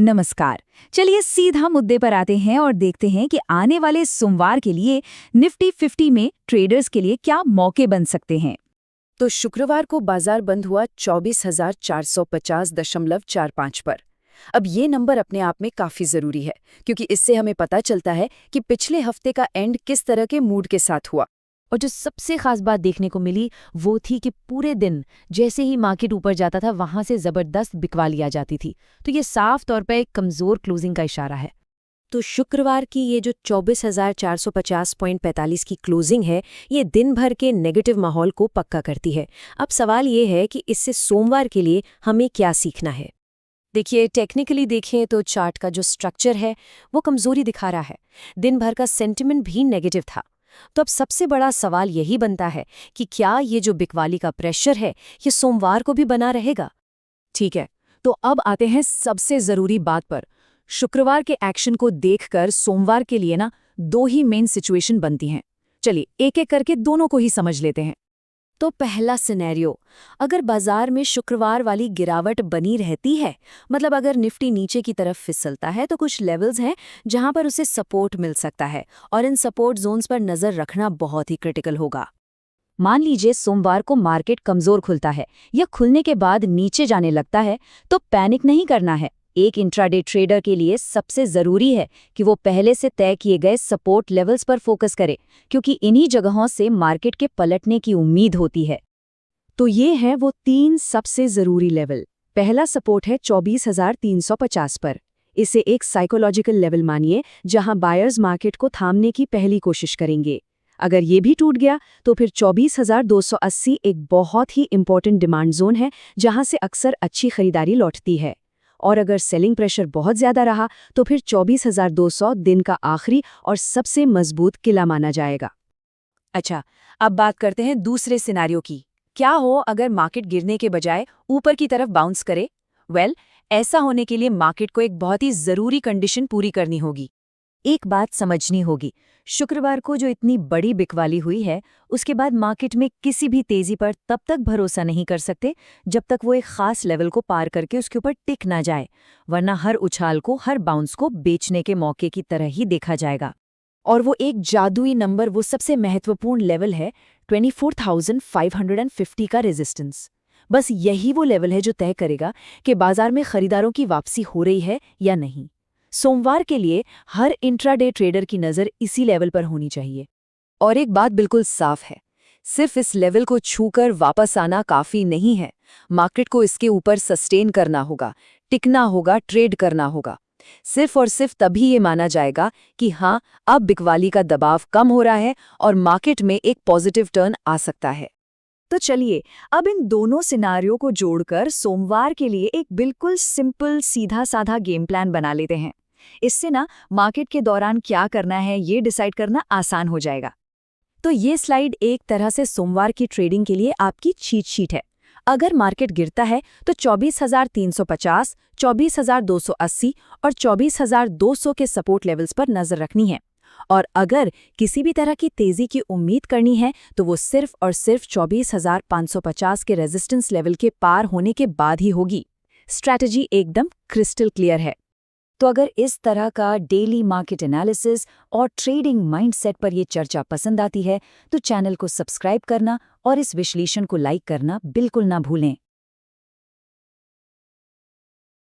नमस्कार। चलिए सीधा मुद्दे पर आते हैं और देखते हैं कि आने वाले सोमवार के लिए निफ्टी 50 में ट्रेडर्स के लिए क्या मौके बन सकते हैं। तो शुक्रवार को बाजार बंद हुआ 24,450.45 पर। अब ये नंबर अपने आप में काफी जरूरी है, क्योंकि इससे हमें पता चलता है कि पिछले हफ्ते का एंड किस तरह के मूड के साथ हुआ। और जो सबसे खास बात देखने को मिली वो थी कि पूरे दिन जैसे ही मार्केट ऊपर जाता था वहां से जबरदस्त बिकवाली आ जाती थी। तो ये साफ तौर पर एक कमजोर क्लोजिंग का इशारा है। तो शुक्रवार की ये जो 24,450.45 की क्लोजिंग है, ये दिन भर के नेगेटिव माहौल को पक्का करती है। अब सवाल ये है कि इससे सोमवार के लिए हमें क्या सीखना है। देखिए, टेक्निकली देखें तो चार्ट का जो स्ट्रक्चर है वो कमजोरी दिखा रहा है। दिन भर का सेंटिमेंट भी नेगेटिव था। तो अब सबसे बड़ा सवाल यही बनता है कि क्या ये जो बिकवाली का प्रेशर है ये सोमवार को भी बना रहेगा। ठीक है, तो अब आते हैं सबसे जरूरी बात पर। शुक्रवार के एक्शन को देखकर सोमवार के लिए दो ही मेन सिचुएशन बनती हैं। चलिए एक एक करके दोनों को ही समझ लेते हैं। तो पहला सिनेरियो, अगर बाजार में शुक्रवार वाली गिरावट बनी रहती है, मतलब अगर निफ्टी नीचे की तरफ फिसलता है, तो कुछ लेवल्स हैं जहां पर उसे सपोर्ट मिल सकता है और इन सपोर्ट जोन्स पर नजर रखना बहुत ही क्रिटिकल होगा। मान लीजिए सोमवार को मार्केट कमजोर खुलता है या खुलने के बाद नीचे जाने लगता है, तो पैनिक नहीं करना है। एक इंट्राडे ट्रेडर के लिए सबसे जरूरी है कि वो पहले से तय किए गए सपोर्ट लेवल्स पर फोकस करे, क्योंकि इन्हीं जगहों से मार्केट के पलटने की उम्मीद होती है। तो ये हैं वो तीन सबसे जरूरी लेवल। पहला सपोर्ट है 24,350 पर। इसे एक साइकोलॉजिकल लेवल मानिए, जहां बायर्स मार्केट को थामने की पहली कोशिश करेंगे। अगर ये भी टूट गया तो फिर 24,280 एक बहुत ही इंपॉर्टेंट डिमांड जोन है, जहां से अक्सर अच्छी खरीदारी लौटती है। और अगर सेलिंग प्रेशर बहुत ज्यादा रहा तो फिर 24,200 दिन का आखिरी और सबसे मजबूत किला माना जाएगा। अच्छा, अब बात करते हैं दूसरे सिनारियो की। क्या हो अगर मार्केट गिरने के बजाय ऊपर की तरफ बाउंस करे? ऐसा होने के लिए मार्केट को एक बहुत ही जरूरी कंडीशन पूरी करनी होगी। एक बात समझनी होगी, शुक्रवार को जो इतनी बड़ी बिकवाली हुई है, उसके बाद मार्केट में किसी भी तेजी पर तब तक भरोसा नहीं कर सकते जब तक वो एक खास लेवल को पार करके उसके ऊपर टिक ना जाए, वरना हर उछाल को, हर बाउंस को बेचने के मौके की तरह ही देखा जाएगा। और वो एक जादुई नंबर, वो सबसे महत्वपूर्ण लेवल है 24,550 का रेजिस्टेंस। बस यही वो लेवल है जो तय करेगा कि बाजार में खरीदारों की वापसी हो रही है या नहीं। सोमवार के लिए हर इंट्राडे ट्रेडर की नज़र इसी लेवल पर होनी चाहिए। और एक बात बिल्कुल साफ है, सिर्फ इस लेवल को छूकर वापस आना काफ़ी नहीं है। मार्केट को इसके ऊपर सस्टेन करना होगा, टिकना होगा, ट्रेड करना होगा। सिर्फ और सिर्फ तभी ये माना जाएगा कि हाँ, अब बिकवाली का दबाव कम हो रहा है और मार्केट में एक पॉजिटिव टर्न आ सकता है। तो चलिए अब इन दोनों सिनारियों को जोड़कर सोमवार के लिए एक बिल्कुल सिंपल, सीधा साधा गेम प्लान बना लेते हैं। इससे मार्केट के दौरान क्या करना है ये डिसाइड करना आसान हो जाएगा। तो ये स्लाइड एक तरह से सोमवार की ट्रेडिंग के लिए आपकी चीट शीट है। अगर मार्केट गिरता है तो 24,350, 24,280 और 24,200 के सपोर्ट लेवल्स पर नजर रखनी है। और अगर किसी भी तरह की तेजी की उम्मीद करनी है तो वो सिर्फ और सिर्फ 24,550 के रेजिस्टेंस लेवल के पार होने के बाद ही होगी। स्ट्रैटेजी एकदम क्रिस्टल क्लियर है। तो अगर इस तरह का डेली मार्केट एनालिसिस और ट्रेडिंग माइंडसेट पर ये चर्चा पसंद आती है तो चैनल को सब्सक्राइब करना और इस विश्लेषण को लाइक करना बिल्कुल ना भूलें।